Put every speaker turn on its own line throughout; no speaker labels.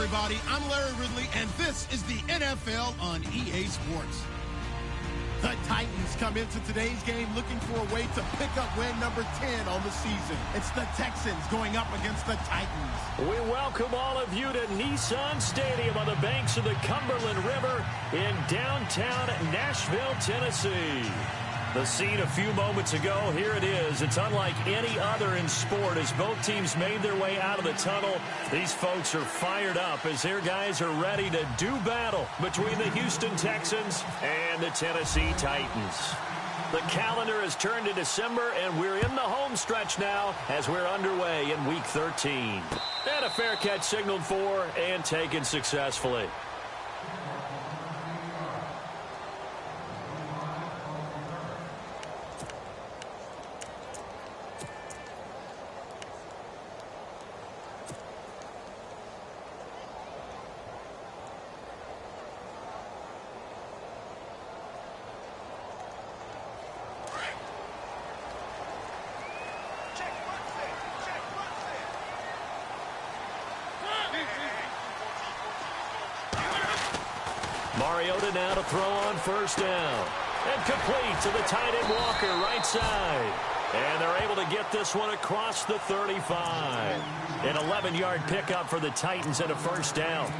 everybody. I'm Larry Ridley, and this is the NFL on EA Sports. The Titans come into today's game looking for a way to pick up win number 10 on the season. It's the Texans going up against the Titans.
We welcome all of you to Nissan Stadium on the banks of the Cumberland River in downtown Nashville, Tennessee. The scene a few moments ago, here it is. It's unlike any other in sport as both teams made their way out of the tunnel. These folks are fired up as their guys are ready to do battle between the Houston Texans and the Tennessee Titans. The calendar has turned to December, and we're in the home stretch now as we're underway in Week 13. And a fair catch signaled for and taken successfully. Mariota now to throw on first down. And complete to the tight end Walker, right side. And they're able to get this one across the 35. An 11-yard pickup for the Titans and a first down.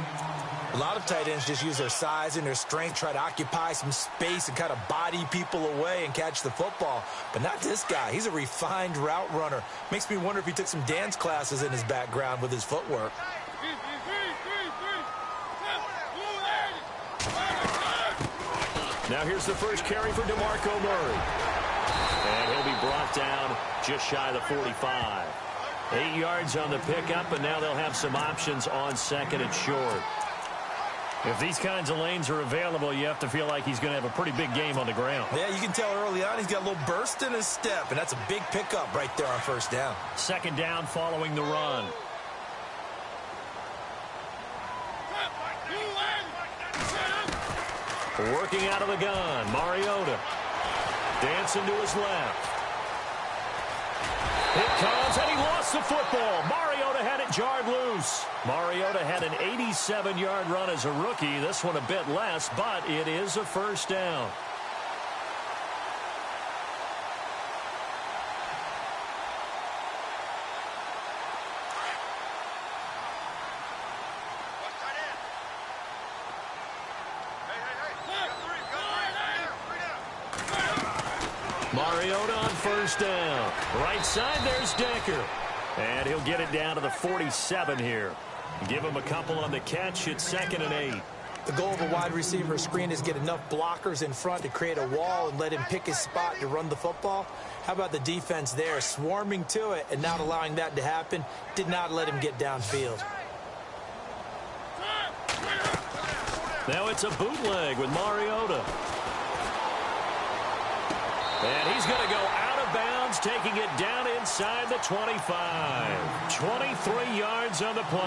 A lot of tight ends just use their size and their strength, try to occupy some space and kind of body people away and catch the football. But not this guy. He's a refined route runner. Makes me wonder if he took some dance classes in his background with his footwork.
Now here's the first carry for DeMarco Murray. And he'll be brought down just shy of the 45. 8 yards on the pickup, and now they'll have some options on second and short. If these kinds of lanes are available, you have to feel like he's going to have a pretty big game on the ground.
Yeah, you can tell early on he's got a little burst in his step, and that's a big pickup right there on first down.
Second down following the run. Working out of the gun, Mariota. Dancing to his left. It comes, and he lost the football. Mariota had it jarred loose. Mariota had an 87-yard run as a rookie. This one a bit less, but it is a first down. Mariota on first down. Right side, there's Decker. And he'll get it down to the 47 here. Give him a couple on the catch. It's 2nd and 8.
The goal of a wide receiver screen is get enough blockers in front to create a wall and let him pick his spot to run the football. How about the defense there, swarming to it and not allowing that to happen? Did not let him get downfield.
Now it's a bootleg with Mariota. And he's going to go out of bounds, taking it down inside the 25. 23 yards on the play.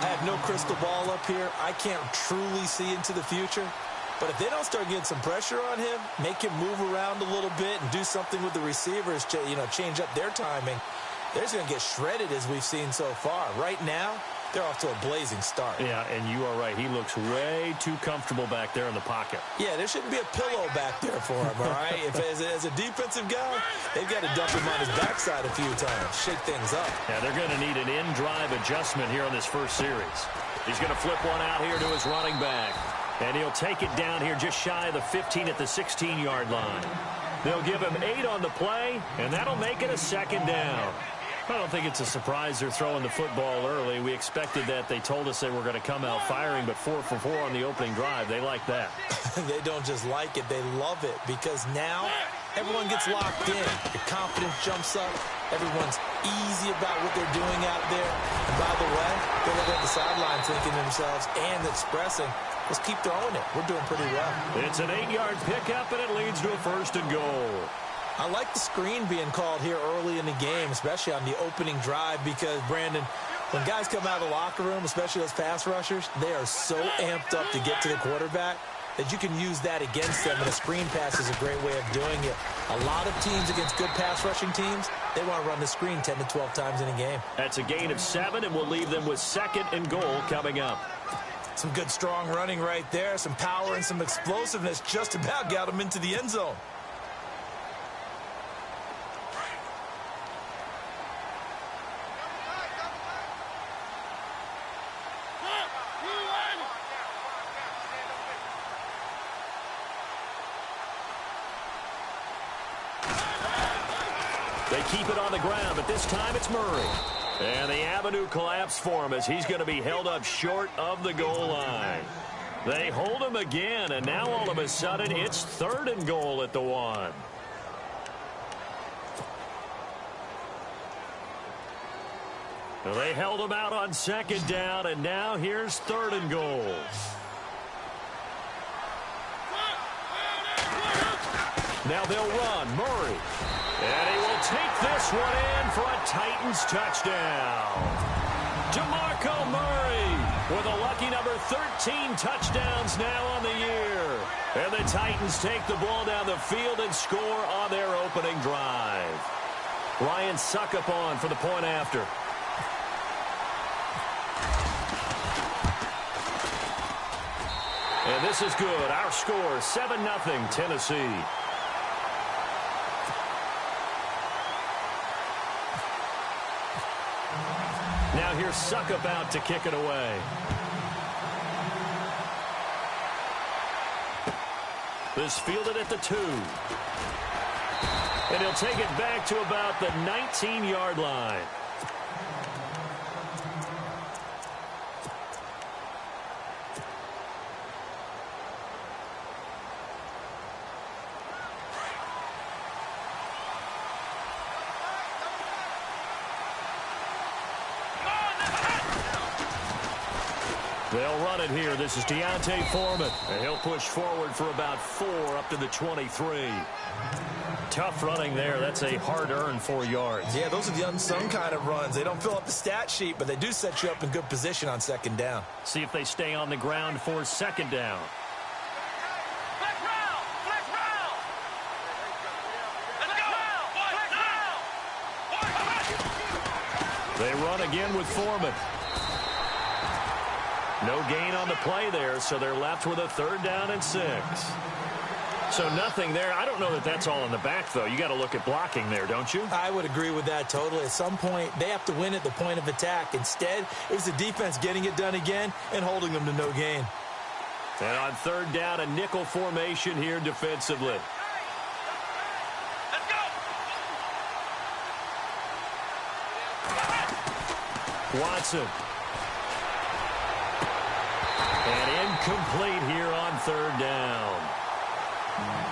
I have no crystal ball up here. I can't truly see into the future. But if they don't start getting some pressure on him, make him move around a little bit and do something with the receivers, change up their timing, they're just going to get shredded as we've seen so far. Right now, they're off to a blazing start.
Yeah, and you are right. He looks way too comfortable back there in the pocket.
Yeah, there shouldn't be a pillow back there for him, all right? As a defensive guy, they've got to dump him on his backside a few times, shake things up.
Yeah, they're going to need an in-drive adjustment here on this first series. He's going to flip one out here to his running back. And he'll take it down here just shy of the 15 at the 16-yard line. They'll give him 8 on the play, and that'll make it a 2nd down. I don't think it's a surprise they're throwing the football early. We expected that. They told us they were going to come out firing, but 4 for 4 on the opening drive. They like that.
They don't just like it. They love it because now everyone gets locked in. Your confidence jumps up. Everyone's easy about what they're doing out there. And by the way, they're looking at the sidelines thinking to themselves and expressing, let's keep throwing it. We're doing pretty well.
It's an 8-yard pickup, and it leads to a 1st and goal.
I like the screen being called here early in the game, especially on the opening drive, because, Brandon, when guys come out of the locker room, especially those pass rushers, they are so amped up to get to the quarterback. that you can use that against them, and a screen pass is a great way of doing it. A lot of teams against good pass rushing teams, they want to run the screen 10 to 12 times in a game.
That's a gain of 7, and we'll leave them with 2nd and goal coming up.
Some good strong running right there, some power and some explosiveness, just about got them into the end zone.
They keep it on the ground, but this time it's Murray. And the avenue collapsed for him as he's going to be held up short of the goal line. They hold him again, and now all of a sudden it's 3rd and goal at the 1. They held him out on 2nd down, and now here's 3rd and goal. Now they'll run. Murray. And he will take this one in for a Titans touchdown. DeMarco Murray with a lucky number 13 touchdowns now on the year. And the Titans take the ball down the field and score on their opening drive. Ryan Suckup on for the point after. And this is good. Our score, 7-0 Tennessee. Now here's Suckup out to kick it away. This fielded at the 2. And he'll take it back to about the 19-yard line. They'll run it here. This is Deontay Foreman. And he'll push forward for about 4 up to the 23. Tough running there. That's a hard-earned 4 yards.
Yeah, those are the unsung kind of runs. They don't fill up the stat sheet, but they do set you up in good position on 2nd down.
See if they stay on the ground for 2nd down. They run again with Foreman. No gain on the play there, so they're left with a 3rd down and 6. So nothing there. I don't know that that's all in the back, though. You got to look at blocking there, don't you?
I would agree with that totally. At some point, they have to win at the point of attack. Instead, it was the defense getting it done again and holding them to no gain.
And on 3rd down, a nickel formation here defensively. Watson. And incomplete here on 3rd down.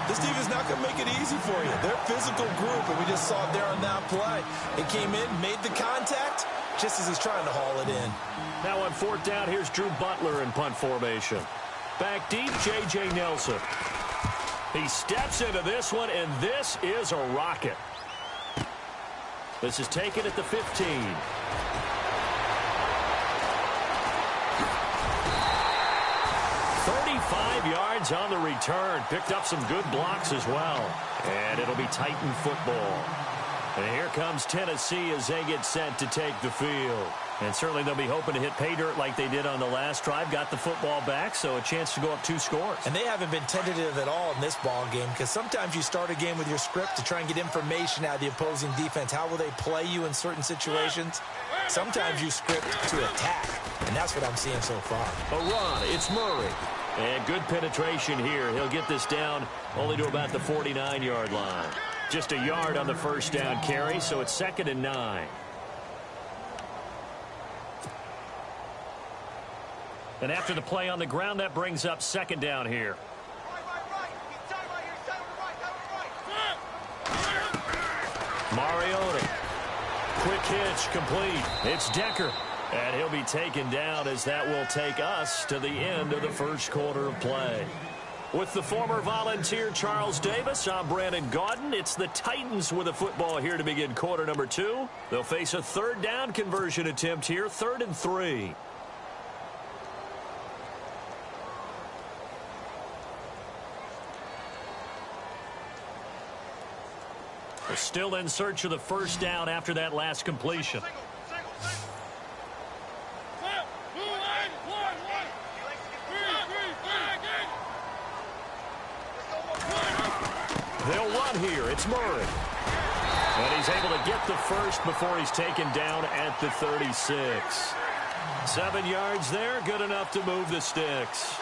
This team is not going to make it easy for you. They're a physical group, and we just saw it there on that play. It came in, made the contact, just as he's trying to haul it in.
Now on 4th down, here's Drew Butler in punt formation. Back deep, J.J. Nelson. He steps into this one, and this is a rocket. This is taken at the 15. 35 yards on the return. Picked up some good blocks as well. And it'll be Titan football. And here comes Tennessee as they get set to take the field. And certainly they'll be hoping to hit pay dirt like they did on the last drive. Got the football back, so a chance to go up 2 scores.
And they haven't been tentative at all in this ball game, because sometimes you start a game with your script to try and get information out of the opposing defense. How will they play you in certain situations? Sometimes you script to attack, and that's what I'm seeing so far.
A run. It's Murray. And good penetration here. He'll get this down only to about the 49-yard line. Just a yard on the 1st down carry, so it's 2nd and 9. And after the play on the ground, that brings up 2nd down here. Mariota. Quick hitch, complete. It's Decker. And he'll be taken down as that will take us to the end of the 1st quarter of play. With the former Volunteer Charles Davis, I'm Brandon Gaudin. It's the Titans with a football here to begin quarter number 2. They'll face a 3rd down conversion attempt here, 3rd and 3. Still in search of the first down after that last completion. They'll run here. It's Murray. And he's able to get the first before he's taken down at the 36. 7 yards there, good enough to move the sticks.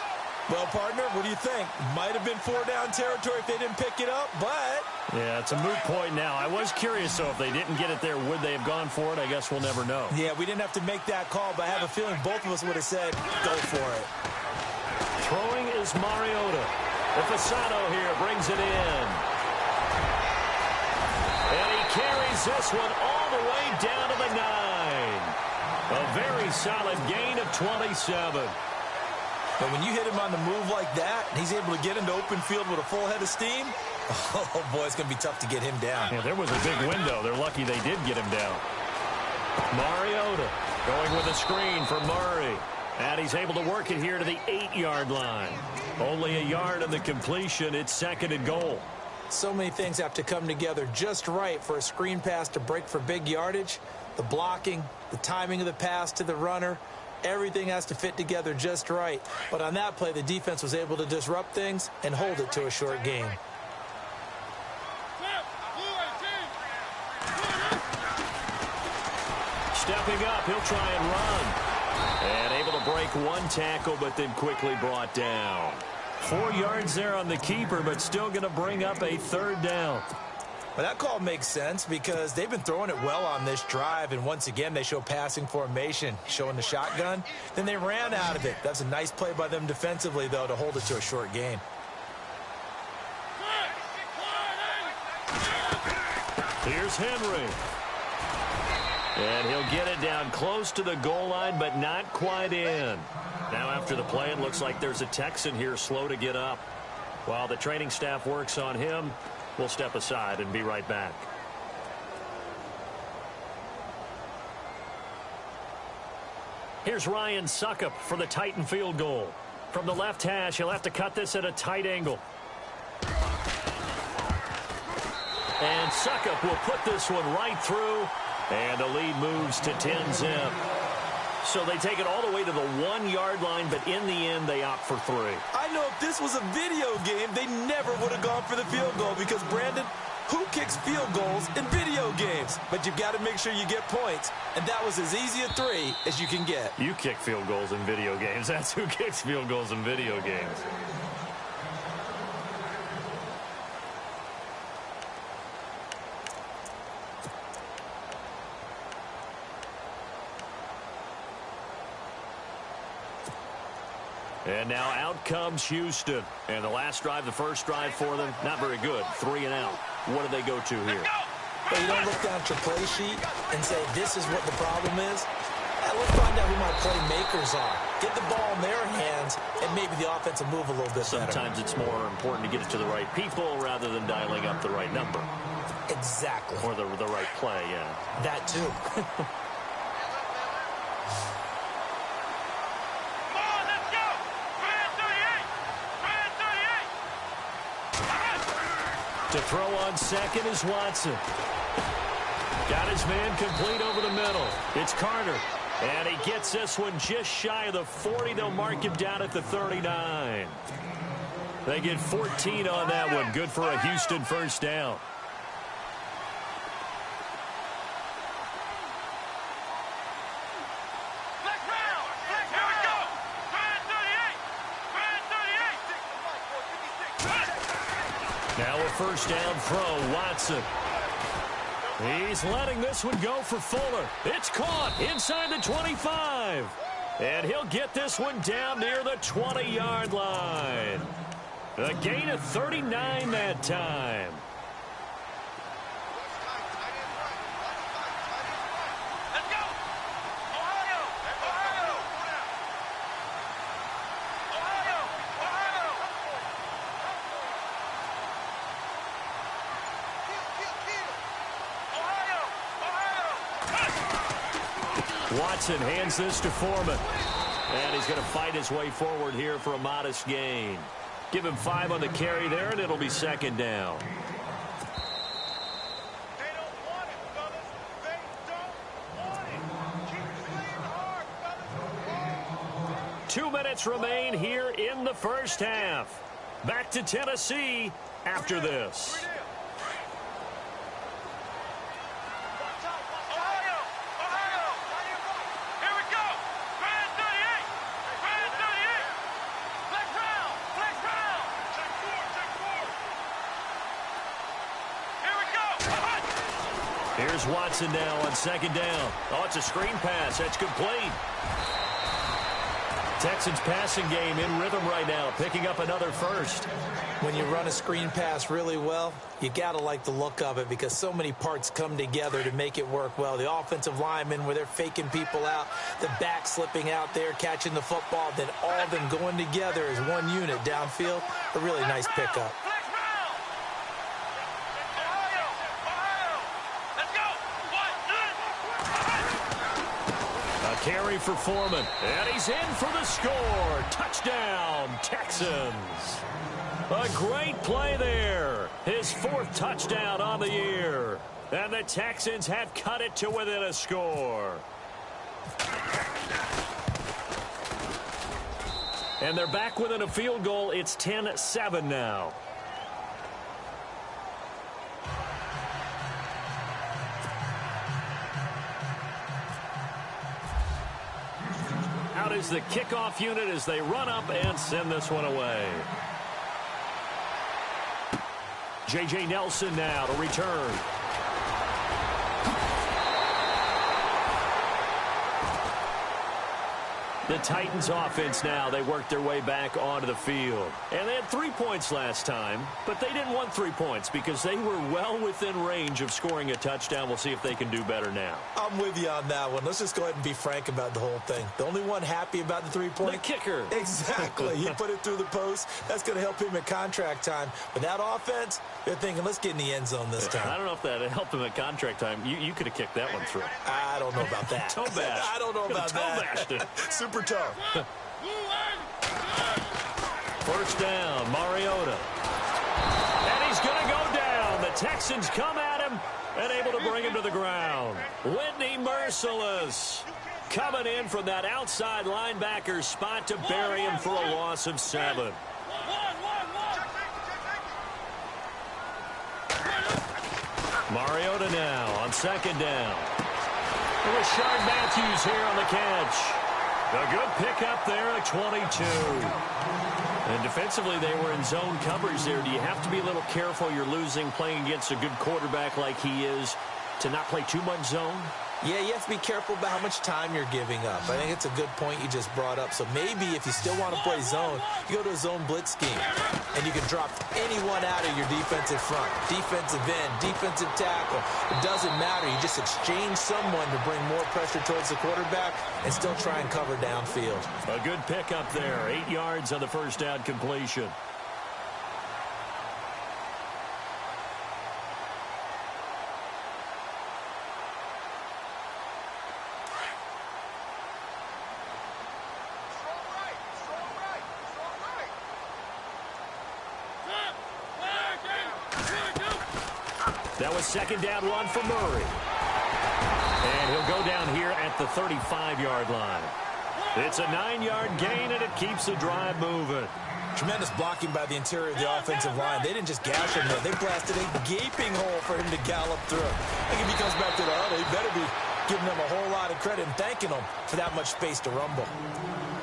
Well, partner, what do you think? Might have been 4-down territory if they didn't pick it up, but...
Yeah, it's a moot point now. I was curious, though, if they didn't get it there, would they have gone for it? I guess we'll never know.
Yeah, we didn't have to make that call, but I have a feeling both of us would have said, go for it.
Throwing is Mariota. The Fasano here brings it in. And he carries this one all the way down to the 9. A very solid gain of 27.
But when you hit him on the move like that, he's able to get into open field with a full head of steam, oh, boy, it's going to be tough to get him down.
Yeah, there was a big window. They're lucky they did get him down. Mariota going with a screen for Murray. And he's able to work it here to the 8-yard line. Only a yard on the completion. It's 2nd and goal.
So many things have to come together just right for a screen pass to break for big yardage. The blocking, the timing of the pass to the runner, everything has to fit together just right. But on that play, the defense was able to disrupt things and hold it to a short gain.
Stepping up, he'll try and run. And able to break one tackle, but then quickly brought down. 4 yards there on the keeper, but still going to bring up a 3rd down.
Well, that call makes sense because they've been throwing it well on this drive, and once again, they show passing formation, showing the shotgun. Then they ran out of it. That's a nice play by them defensively, though, to hold it to a short gain.
Here's Henry. And he'll get it down close to the goal line, but not quite in. Now after the play, it looks like there's a Texan here slow to get up. While the training staff works on him, we'll step aside and be right back. Here's Ryan Suckup for the Titan field goal. From the left hash, he'll have to cut this at a tight angle. And Suckup will put this one right through. And the lead moves to 10-zip. So they take it all the way to the 1-yard line, but in the end, they opt for 3.
I know if this was a video game, they never would have gone for the field goal because, Brandon, who kicks field goals in video games? But you've got to make sure you get points, and that was as easy a 3 as you can get.
You kick field goals in video games. That's who kicks field goals in video games. And now out comes Houston. And the last drive, the first drive for them, not very good. 3 and out. What do they go to here?
Well, you don't look down at your play sheet and say, this is what the problem is. Let's find out who my playmakers are. Get the ball in their hands, and maybe the offense will move a little bit better.
Sometimes it's more important to get it to the right people rather than dialing up the right number.
Exactly.
Or the right play, yeah.
That too.
To throw on second is Watson. Got his man complete over the middle. It's Carter. And he gets this one just shy of the 40. They'll mark him down at the 39. They get 14 on that one. Good for a Houston first down. Now a first down throw, Watson. He's letting this one go for Fuller. It's caught inside the 25. And he'll get this one down near the 20-yard line. A gain of 39 that time. Watson hands this to Foreman. And he's going to fight his way forward here for a modest gain. Give him 5 on the carry there, and it'll be second down. 2 minutes remain here in the first half. Back to Tennessee after this. Here's Watson now on second down. Oh, it's a screen pass. That's complete. Texans passing game in rhythm right now, picking up another first.
When you run a screen pass really well, you got to like the look of it because so many parts come together to make it work well. The offensive linemen, where they're faking people out, the back slipping out there, catching the football, then all of them going together as one unit downfield. A really nice pickup.
Carry for Foreman, and he's in for the score. Touchdown, Texans. A great play there. His 4th touchdown on the year. And the Texans have cut it to within a score. And they're back within a field goal. It's 10-7 now. Out is the kickoff unit as they run up and send this one away. J.J. Nelson now to return. The Titans offense now, they worked their way back onto the field. And they had 3 points last time, but they didn't want 3 points because they were well within range of scoring a touchdown. We'll see if they can do better now.
I'm with you on that one. Let's just go ahead and be frank about the whole thing. The only one happy about the 3-point?
The kicker.
Exactly. He put it through the post. That's going to help him at contract time. But that offense, they're thinking, let's get in the end zone this time.
I don't know if that helped him at contract time. You could have kicked that one through.
I don't know about that.
Toe bash.
I don't know about that.
Toe bashed it.
Super toe.
First down, Mariota. And he's going to go down. The Texans come at him and able to bring him to the ground. Whitney Merciless coming in from that outside linebacker spot to bury him for a loss of 7. Mariota now on second down. Rashard Matthews here on the catch. A good pickup there at 22. And defensively, they were in zone coverage there. Do you have to be a little careful? You're losing playing against a good quarterback like he is to not play too much zone?
Yeah, you have to be careful about how much time you're giving up. I think it's a good point you just brought up. So maybe if you still want to play zone, you go to a zone blitz scheme. And you can drop anyone out of your defensive front. Defensive end, defensive tackle. It doesn't matter. You just exchange someone to bring more pressure towards the quarterback and still try and cover downfield.
A good pickup there. 8 yards on the first down completion. That was second down run for Murray. And he'll go down here at the 35-yard line. It's a 9-yard gain, and it keeps the drive moving.
Tremendous blocking by the interior of the offensive line. They didn't just gash him there. They blasted a gaping hole for him to gallop through. I think if he comes back to the huddle, he better be giving them a whole lot of credit and thanking them for that much space to rumble.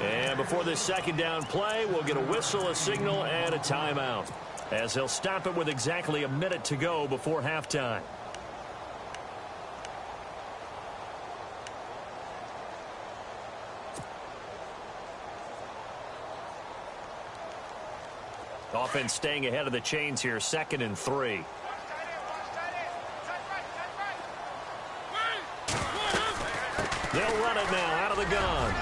And before this second down play, we'll get a whistle, a signal, and a timeout, as he'll stop it with exactly a minute to go before halftime. Offense staying ahead of the chains here, 2nd and 3. They'll run it now out of the gun.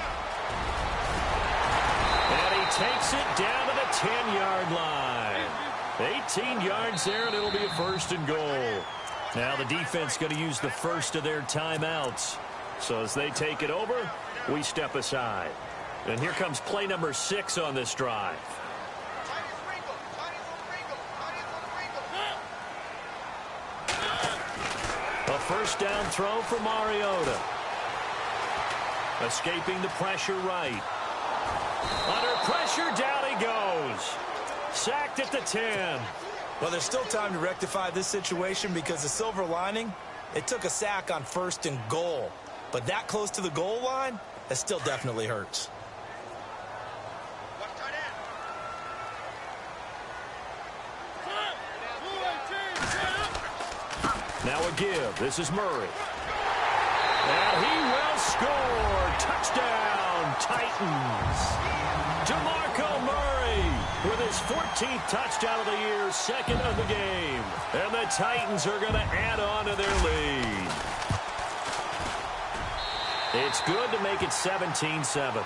And he takes it down to the 10-yard line. 18 yards there, and it'll be a 1st and goal. Now the defense going to use the first of their timeouts. So as they take it over, we step aside. And here comes play number 6 on this drive. A first down throw for Mariota. Escaping the pressure right. pressure, down he goes. Sacked at the 10.
Well, there's still time to rectify this situation because the silver lining, it took a sack on 1st and goal. But that close to the goal line, that still definitely hurts.
Now a give. This is Murray. And he will score. Touchdown, Titans. DeMarco Murray with his 14th touchdown of the year, 2nd of the game. And the Titans are going to add on to their lead. It's good to make it 17-7.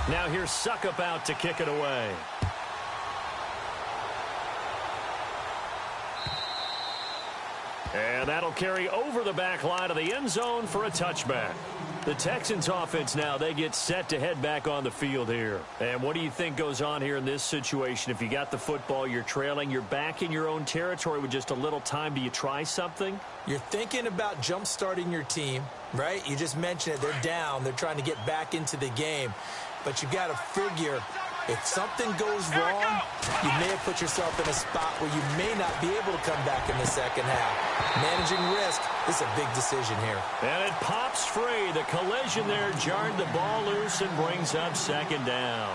Now here's Suckup out to kick it away. And that'll carry over the back line of the end zone for a touchback. The Texans offense now, they get set to head back on the field here. And what do you think goes on here in this situation? If you got the football, you're trailing, you're back in your own territory with just a little time. Do you try something?
You're thinking about jump-starting your team, right? You just mentioned it. They're down. They're trying to get back into the game. But you've got to figure, if something goes wrong, you may have put yourself in a spot where you may not be able to come back in the second half. Managing risk is a big decision here.
And it pops free. The collision there jarred the ball loose and brings up 2nd down.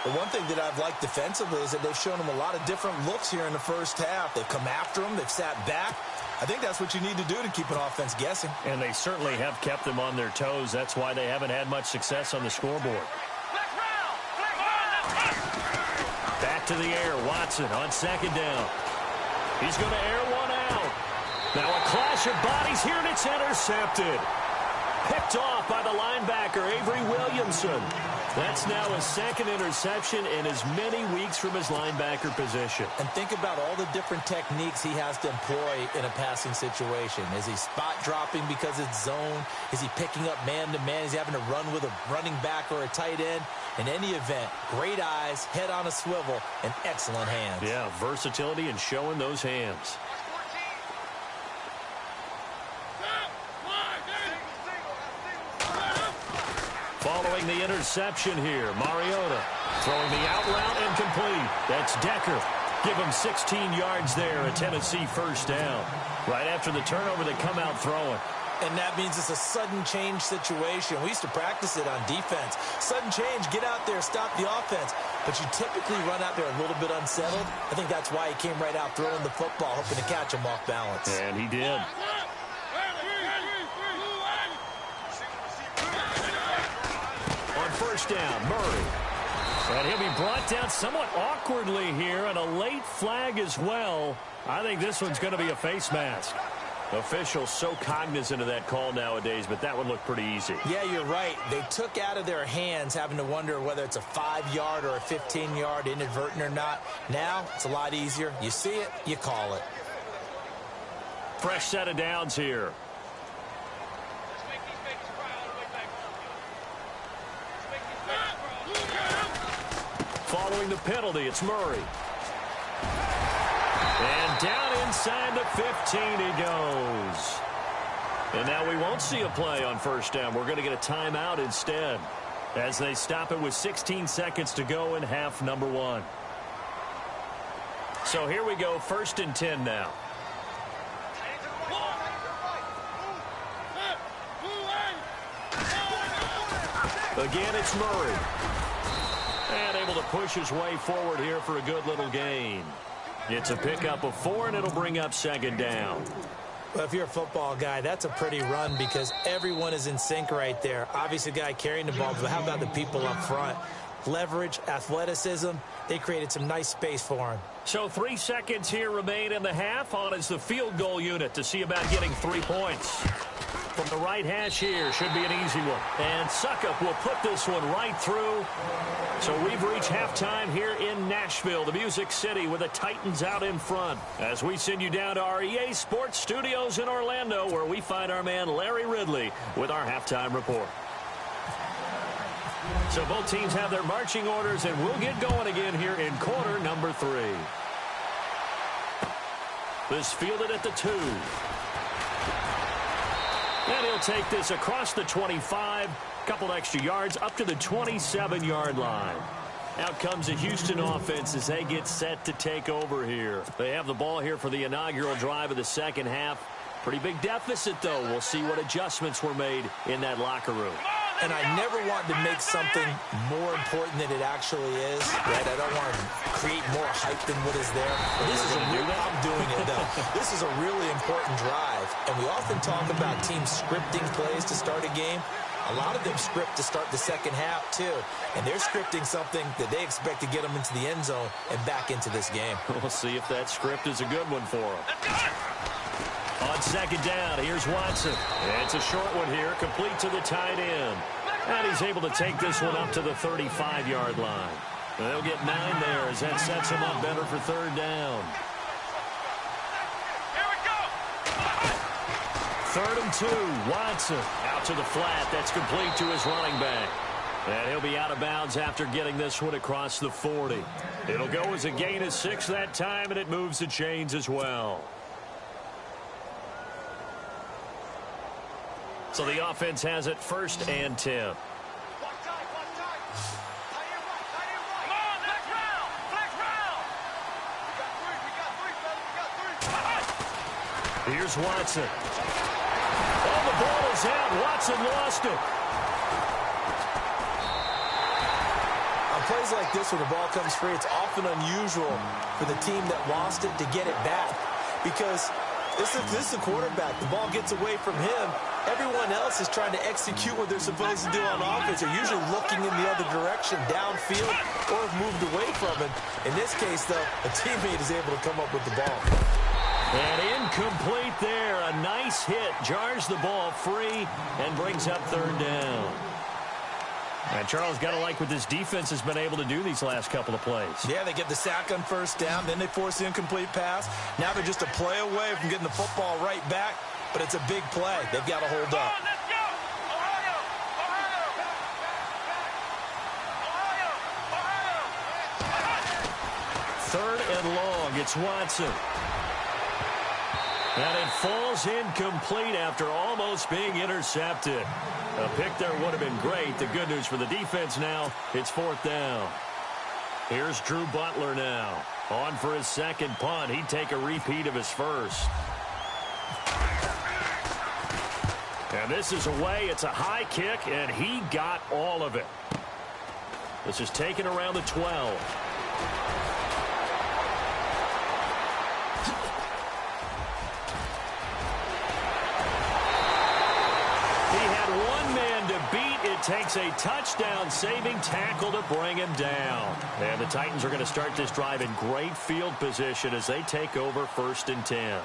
The one thing that I've liked defensively is that they've shown them a lot of different looks here in the first half. They've come after them. They've sat back. I think that's what you need to do to keep an offense guessing.
And they certainly have kept them on their toes. That's why they haven't had much success on the scoreboard. Back to the air. Watson on 2nd down. He's going to air one out. Now a clash of bodies here, and it's intercepted. Picked off by the linebacker, Avery Williamson. That's now his 2nd interception in as many weeks from his linebacker position.
And think about all the different techniques he has to employ in a passing situation. Is he spot dropping because it's zone? Is he picking up man-to-man? Is he having to run with a running back or a tight end? In any event, great eyes, head on a swivel, and excellent hands.
Yeah, versatility and showing those hands. Following the interception here, Mariota throwing the out route and complete. That's Decker. Give him 16 yards there, a Tennessee 1st down. Right after the turnover, they come out throwing.
And that means it's a sudden change situation. We used to practice it on defense. Sudden change, get out there, stop the offense. But you typically run out there a little bit unsettled. I think that's why he came right out throwing the football, hoping to catch him off balance.
And he did. On 1st down, Murray. And he'll be brought down somewhat awkwardly here, and a late flag as well. I think this one's going to be a face mask. Officials so cognizant of that call nowadays, but that would look pretty easy.
Yeah, you're right. They took out of their hands having to wonder whether it's a 5-yard or a 15-yard inadvertent or not. Now, it's a lot easier. You see it, you call it.
Fresh set of downs here. Following the penalty, it's Murray. And down inside the 15 he goes. And now we won't see a play on 1st down. We're going to get a timeout instead as they stop it with 16 seconds to go in half number 1. So here we go, 1st and 10 now. Again, it's Murray. And able to push his way forward here for a good little gain. It's a pickup of 4, and it'll bring up 2nd down.
Well, if you're a football guy, that's a pretty run because everyone is in sync right there. Obviously, the guy carrying the ball, but how about the people up front? Leverage, athleticism, they created some nice space for him.
So 3 seconds here remain in the half. On is the field goal unit to see about getting 3 points. From the right hash here, should be an easy one. And Suckup will put this one right through. So we've reached halftime here in Nashville, the Music City, with the Titans out in front. As we send you down to our EA Sports Studios in Orlando, where we find our man Larry Ridley with our halftime report. So both teams have their marching orders, and we'll get going again here in quarter number 3. This fielded at the 2. And he'll take this across the 25, couple extra yards up to the 27-yard line. Out comes the Houston offense as they get set to take over here. They have the ball here for the inaugural drive of the second half. Pretty big deficit, though. We'll see what adjustments were made in that locker room.
And I never want to make something more important than it actually is, right? I don't want to create more hype than what is there. This is I'm doing it, though. This is a really important drive, and we often talk about teams scripting plays to start a game. A lot of them script to start the second half, too. And they're scripting something that they expect to get them into the end zone and back into this game.
We'll see if that script is a good one for them. On second down, here's Watson. It's a short one here, complete to the tight end. And he's able to take this one up to the 35-yard line. They'll get 9 there as that sets him up better for third down.
Here we go.
3rd and 2, Watson out to the flat. That's complete to his running back. And he'll be out of bounds after getting this one across the 40. It'll go as a gain of 6 that time, and it moves the chains as well. So the offense has it 1st and 10. Here's Watson. Oh, the ball is out. Watson lost it.
On plays like this, when the ball comes free, it's often unusual for the team that lost it to get it back. Because this is the quarterback. The ball gets away from him. Everyone else is trying to execute what they're supposed to do on offense. They're usually looking in the other direction, downfield, or have moved away from it. In this case, though, a teammate is able to come up with the ball.
And incomplete there. A nice hit. Jars the ball free and brings up 3rd down. And Charles, got to like what this defense has been able to do these last couple of plays.
Yeah, they get the sack on 1st down. Then they force the incomplete pass. Now they're just a play away from getting the football right back. But it's a big play. They've got to hold up.
Let's go. Ohio. Ohio.
3rd and long. It's Watson. And it falls incomplete after almost being intercepted. A pick there would have been great. The good news for the defense now, it's 4th down. Here's Drew Butler now. On for his 2nd punt. He'd take a repeat of his 1st. And this is away. It's a high kick, and he got all of it. This is taken around the 12. He had one man to beat. It takes a touchdown-saving tackle to bring him down. And the Titans are going to start this drive in great field position as they take over 1st and 10.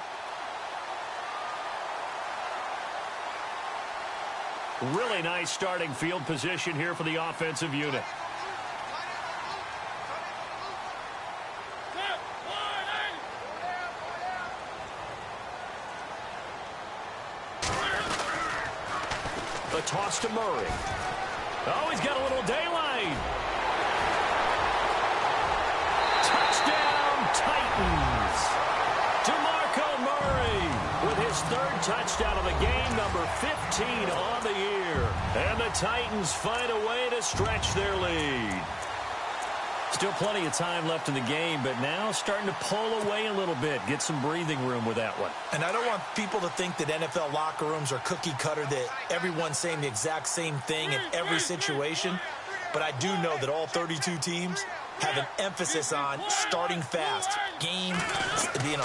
Really nice starting field position here for the offensive unit. A toss to Murray. Oh, he's got a little daylight. Touchdown, Titans. DeMarco Murray with his 3rd touchdown of the game, number 15 on the year. And the Titans find a way to stretch their lead. Still plenty of time left in the game, but now starting to pull away a little bit, get some breathing room with that one.
And I don't want people to think that NFL locker rooms are cookie cutter, that everyone's saying the exact same thing in every situation. But I do know that all 32 teams have an emphasis on starting fast. Game,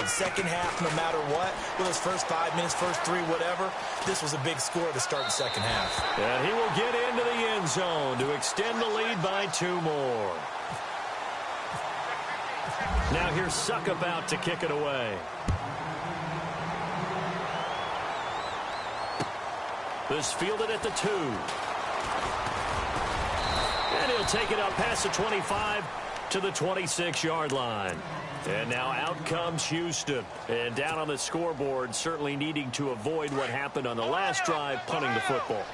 second half, no matter what. With his first 5 minutes, first 3, whatever. This was a big score to start the second half.
And he will get into the end zone to extend the lead by 2 more. Now here's Suckup out to kick it away. This fielded at the 2. And he'll take it up past the 25 to the 26-yard line. And now out comes Houston. And down on the scoreboard, certainly needing to avoid what happened on the last drive, punting the football.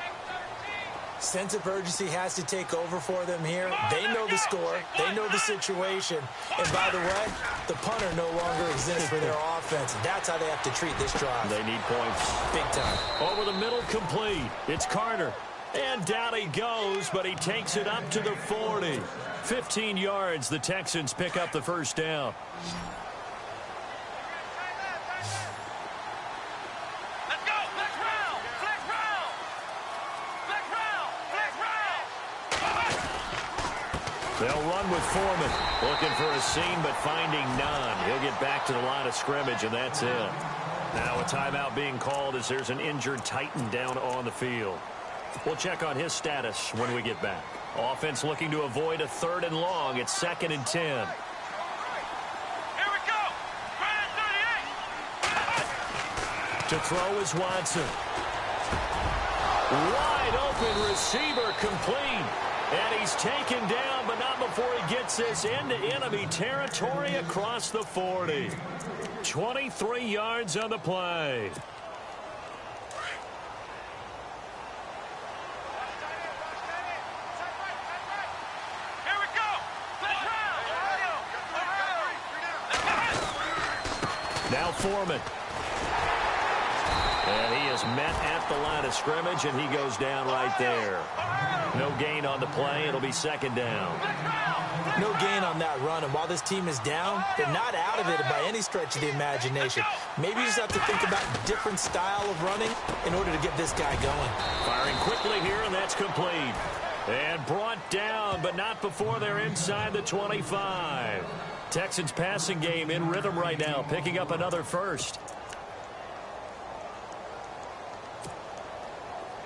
Sense of urgency has to take over for them here. They know the score. They know the situation. And by the way, the punter no longer exists for their offense. That's how they have to treat this drive.
They need points.
Big time.
Over the middle, complete. It's Carter. And down he goes, but he takes it up to the 40. 15 yards, the Texans pick up the first down. They'll run with Foreman. Looking for a seam, but finding none. He'll get back to the line of scrimmage, and that's it. Now a timeout being called as there's an injured Titan down on the field. We'll check on his status when we get back. Offense looking to avoid a 3rd and long. It's 2nd and 10.
Here we go.
To throw is Watson. Wide open receiver, complete. And he's taken down, but not before he gets this into enemy territory across the 40. 23 yards on the play.
Here we go.
Now Foreman. And he is met at the line of scrimmage, and he goes down right there. No gain on the play. It'll be 2nd down.
No gain on that run, and while this team is down, they're not out of it by any stretch of the imagination. Maybe you just have to think about a different style of running in order to get this guy going.
Firing quickly here, and that's complete. And brought down, but not before they're inside the 25. Texans passing game in rhythm right now, picking up another first.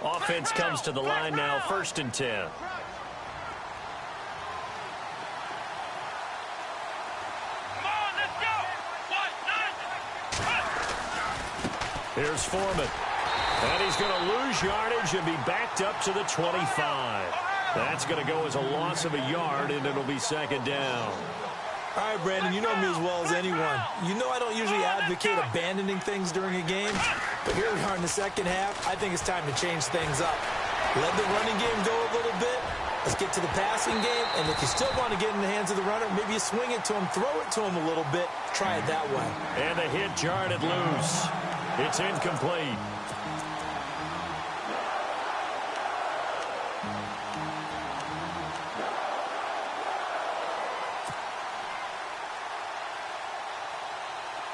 Offense comes to the line now, 1st and 10. Here's Foreman. And he's going to lose yardage and be backed up to the 25. That's going to go as a loss of a yard, and it'll be 2nd down.
All right, Brandon, you know me as well as anyone. You know I don't usually advocate abandoning things during a game, but here we are in the second half. I think it's time to change things up. Let the running game go a little bit. Let's get to the passing game, and if you still want to get in the hands of the runner, maybe you swing it to him, throw it to him a little bit, try it that way.
And the hit jarred it loose. It's incomplete.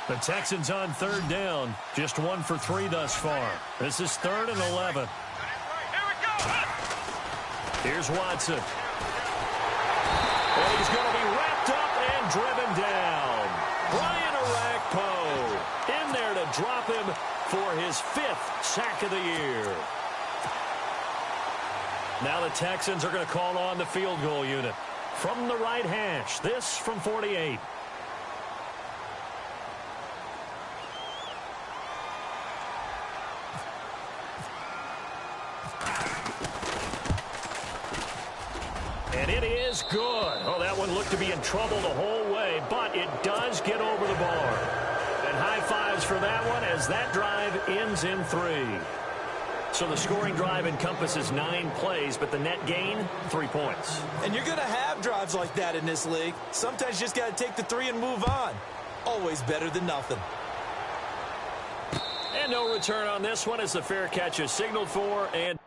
The Texans on 3rd down. Just 1 for 3 thus far. This is 3rd and 11.
Here we go.
Here's Watson. And he's going to be wrapped up and driven down. Brian Orakpo in there to drop him for his 5th sack of the year. Now the Texans are going to call on the field goal unit. From the right hash, this from 48. And it is good. Oh, that one looked to be in trouble the whole way, but it does get over the bar. And high fives for that one as that drive ends in 3. So the scoring drive encompasses 9 plays, but the net gain, 3 points.
And you're going to have drives like that in this league. Sometimes you just got to take the 3 and move on. Always better than nothing.
And no return on this one as the fair catch is signaled for. And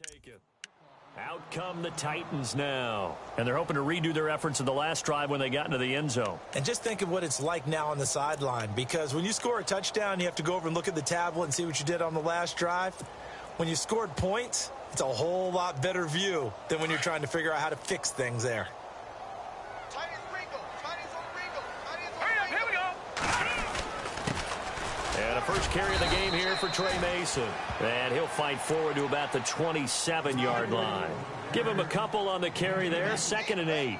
take it. Out come the Titans now. And they're hoping to redo their efforts in the last drive when they got into the end zone.
And just think of what it's like now on the sideline, because when you score a touchdown, you have to go over and look at the tablet and see what you did on the last drive. When you scored points, it's a whole lot better view than when you're trying to figure out how to fix things there.
Here we go.
And a first carry of the game here for Trey Mason. And he'll fight forward to about the 27-yard line. Give him a couple on the carry there. 2nd and 8.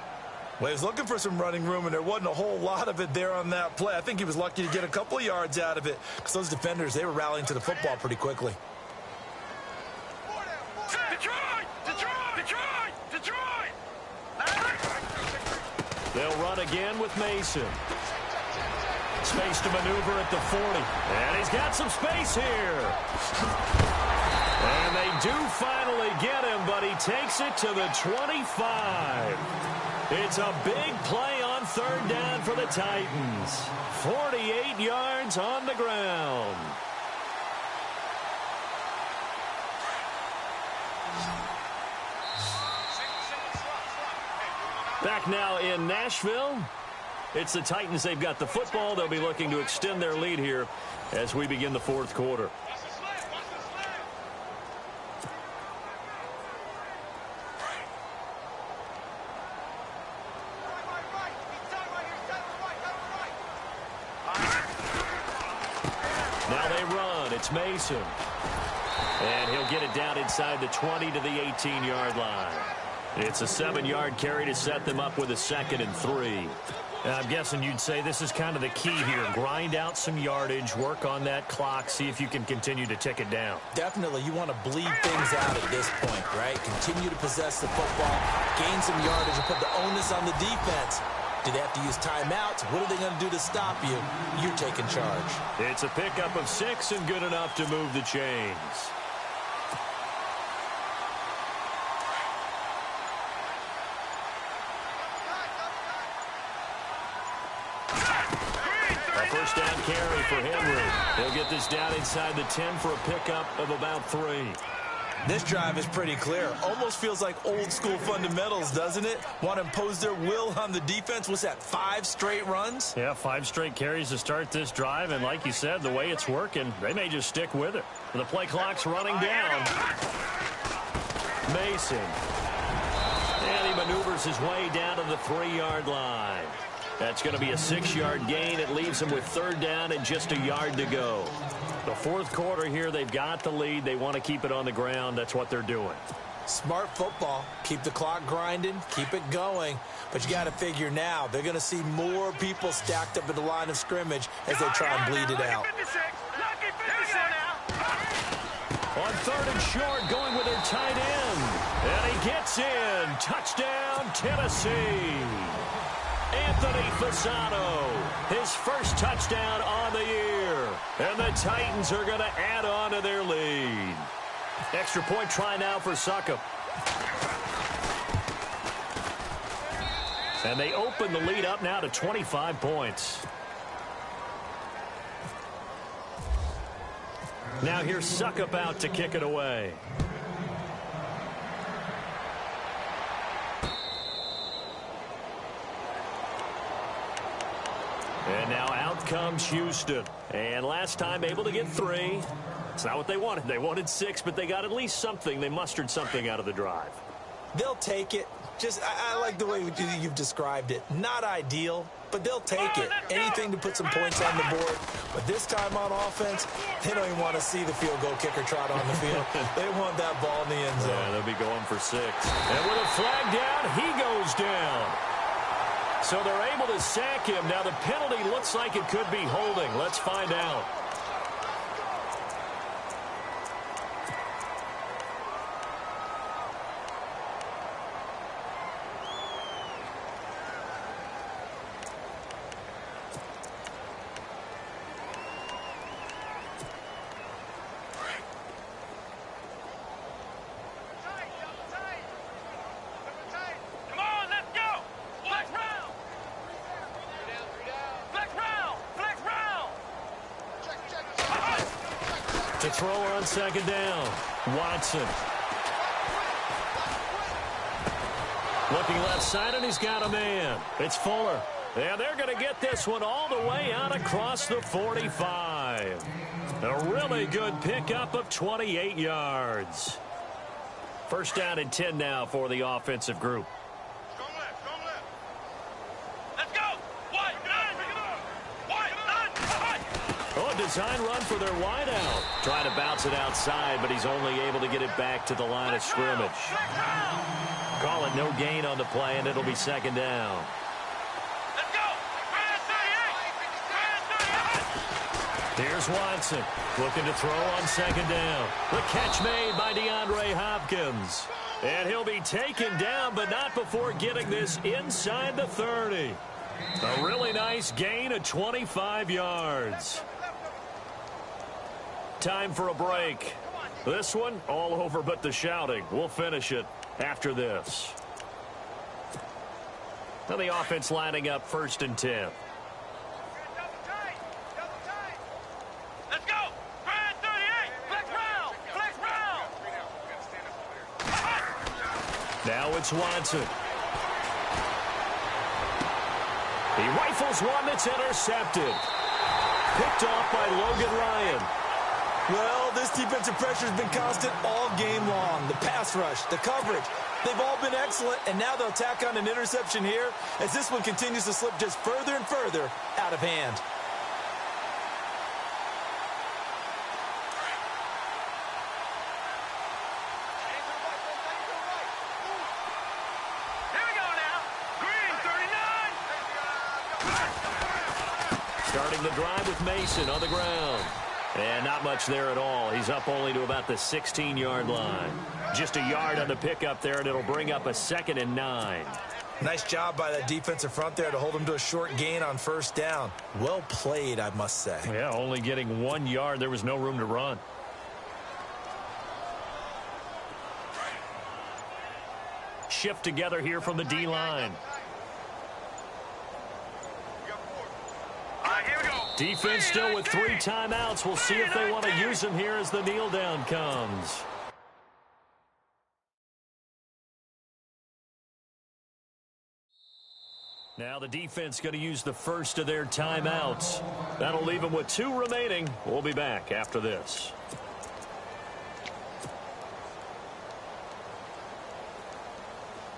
Well, he was looking for some running room, and there wasn't a whole lot of it there on that play. I think he was lucky to get a couple of yards out of it because those defenders, they were rallying to the football pretty quickly.
Detroit! Detroit! Detroit! Detroit!
They'll run again with Mason. Space to maneuver at the 40. And he's got some space here. And they do finally get him, but he takes it to the 25. It's a big play on 3rd down for the Titans. 48 yards on the ground. Back now in Nashville. It's the Titans. They've got the football. They'll be looking to extend their lead here as we begin the 4th quarter. Now they run. It's Mason. And he'll get it down inside the 20 to the 18-yard line. It's a 7-yard carry to set them up with a 2nd and 3. I'm guessing you'd say this is kind of the key here. Grind out some yardage, work on that clock, see if you can continue to tick it down.
Definitely, you want to bleed things out at this point, right? Continue to possess the football, gain some yardage, and put the onus on the defense. Do they have to use timeouts? What are they going to do to stop you? You're taking charge.
It's a pickup of 6 and good enough to move the chains. First down carry for Henry. He'll get this down inside the 10 for a pickup of about 3.
This drive is pretty clear. Almost feels like old school fundamentals, doesn't it? Want to impose their will on the defense. What's that, 5 straight runs?
Yeah, 5 straight carries to start this drive. And like you said, the way it's working, they may just stick with it. The play clock's running down. Mason. And he maneuvers his way down to the 3-yard line. That's going to be a 6-yard gain. It leaves them with 3rd down and just a yard to go. The 4th quarter here, they've got the lead. They want to keep it on the ground. That's what they're doing.
Smart football. Keep the clock grinding. Keep it going. But you got to figure now, they're going to see more people stacked up at the line of scrimmage as they try and bleed it out.
On 3rd and short, going with their tight end. And he gets in. Touchdown, Tennessee. Anthony Fasano, his first touchdown on the year. And the Titans are going to add on to their lead. Extra point try now for Succop. And they open the lead up now to 25 points. Now here's Succop out to kick it away. And now out comes Houston. And last time able to get 3. It's not what they wanted. They wanted 6, but they got at least something. They mustered something out of the drive.
They'll take it. I like the way you've described it. Not ideal, but they'll take it. Anything to put some points on the board. But this time on offense, they don't even want to see the field goal kicker trot on the field. They want that ball in the end zone.
Yeah, they'll be going for 6. And with a flag down, he goes down. So they're able to sack him. Now the penalty looks like it could be holding. Let's find out. To throw on 2nd down. Watson. Looking left side, and he's got a man. It's Fuller. And they're going to get this one all the way out across the 45. A really good pickup of 28 yards. First down and 10 now for the offensive group. Design run for their wideout. Trying to bounce it outside, but he's only able to get it back to the line of scrimmage. call it no gain on the play, and it'll be second down.
Let's go.
Here's Watson looking to throw on second down. The catch made by DeAndre Hopkins. And he'll be taken down, but not before getting this inside the 30. A really nice gain of 25 yards. Time for a break. This one all over but the shouting. We'll finish it after this. Now the offense lining up 1st and 10.
Let's go. 38. Flex round. Flex round.
Now it's Watson. He rifles one that's intercepted. Picked off by Logan Ryan.
Well, this defensive pressure has been constant all game long. The pass rush, the coverage, they've all been excellent, and now they'll tack on an interception here as this one continues to slip just further and further out of hand.
Here we go now. Green 39.
Starting the drive with Mason on the ground. And not much there at all. He's up only to about the 16-yard line. Just a yard on the pickup there, and it'll bring up a 2nd and 9.
Nice job by that defensive front there to hold him to a short gain on 1st down. Well played, I must say.
Yeah, only getting 1 yard. There was no room to run. Shift together here from the D-line.
Here we go.
Defense still with 3 timeouts. We'll see if they want to use them here as the kneel down comes. Now the defense going to use the first of their timeouts. That'll leave them with 2 remaining. We'll be back after this.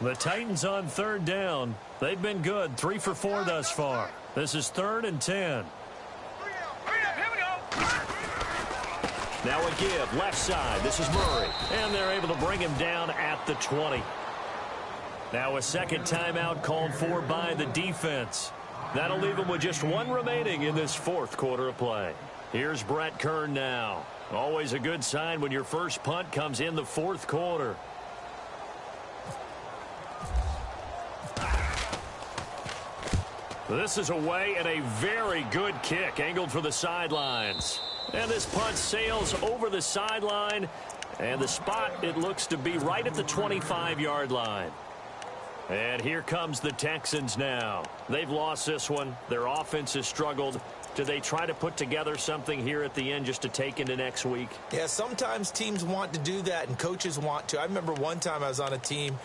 The Titans on 3rd down. They've been good, 3 for 4 thus far. This is 3rd and 10.
Here we go.
Now a give, left side. This is Murray. And they're able to bring him down at the 20. Now a second timeout called for by the defense. That'll leave them with just 1 remaining in this 4th quarter of play. Here's Brett Kern now. Always a good sign when your first punt comes in the 4th quarter. This is away and a very good kick angled for the sidelines. And this punt sails over the sideline. And the spot, it looks to be right at the 25-yard line. And here comes the Texans now. They've lost this one. Their offense has struggled. Do they try to put together something here at the end just to take into next week?
Yeah, sometimes teams want to do that and coaches want to. I remember one time I was on a team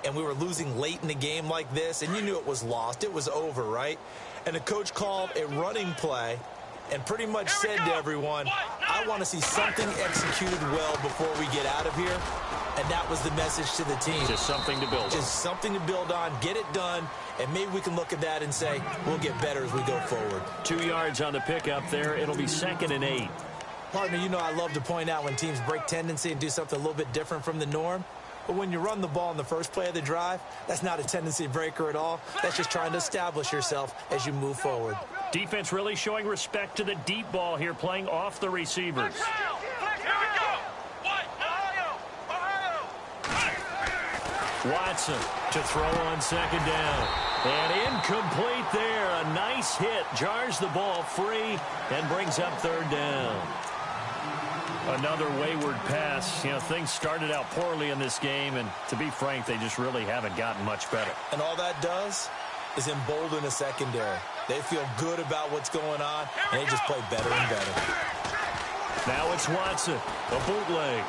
and we were losing late in the game like this, and you knew it was lost. It was over, right? And the coach called a running play and pretty much said to everyone, I want to see something executed well before we get out of here. And that was the message to the team.
Just something to build on.
Just something to build on, get it done, and maybe we can look at that and say, we'll get better as we go forward.
2 yards on the pickup there. It'll be 2nd and 8.
Partner, you know I love to point out when teams break tendency and do something a little bit different from the norm. But when you run the ball in the first play of the drive, that's not a tendency breaker at all. That's just trying to establish yourself as you move forward.
Defense really showing respect to the deep ball here, playing off the receivers. Watson to throw on 2nd down. And incomplete there. A nice hit. Jars the ball free and brings up 3rd down. Another wayward pass. You know, things started out poorly in this game, and to be frank, they just really haven't gotten much better.
And all that does is embolden a secondary. They feel good about what's going on, and they just play better and better.
Now it's Watson, a bootleg.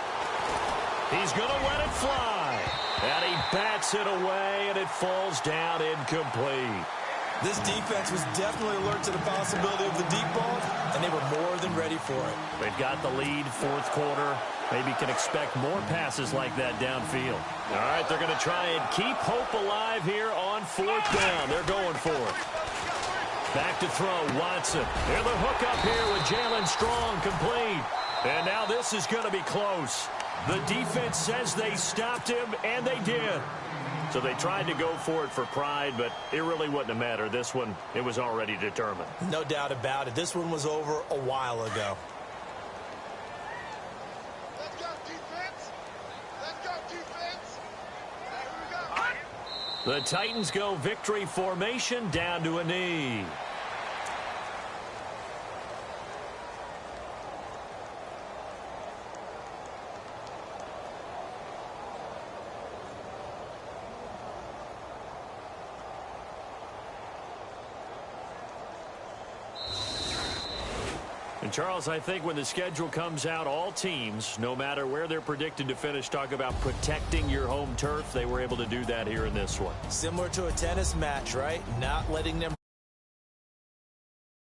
He's going to let it fly. And he bats it away, and it falls down incomplete.
This defense was definitely alert to the possibility of the deep ball, and they were more than ready for it.
They've got the lead, 4th quarter. Maybe can expect more passes like that downfield. All right, they're going to try and keep hope alive here on 4th down. They're going for it. Back to throw, Watson. They're the hook up here with Jalen Strong complete. And now this is going to be close. The defense says they stopped him, and they did. So they tried to go for it for pride, but it really wouldn't have mattered. This one, it was already determined.
No doubt about it. This one was over a while ago.
Let's go, defense. Let's go, defense. Here we go.
The Titans go victory formation down to a knee. And Charles, I think when the schedule comes out, all teams, no matter where they're predicted to finish, talk about protecting your home turf. They were able to do that here in this one.
Similar to a tennis match, right? Not letting them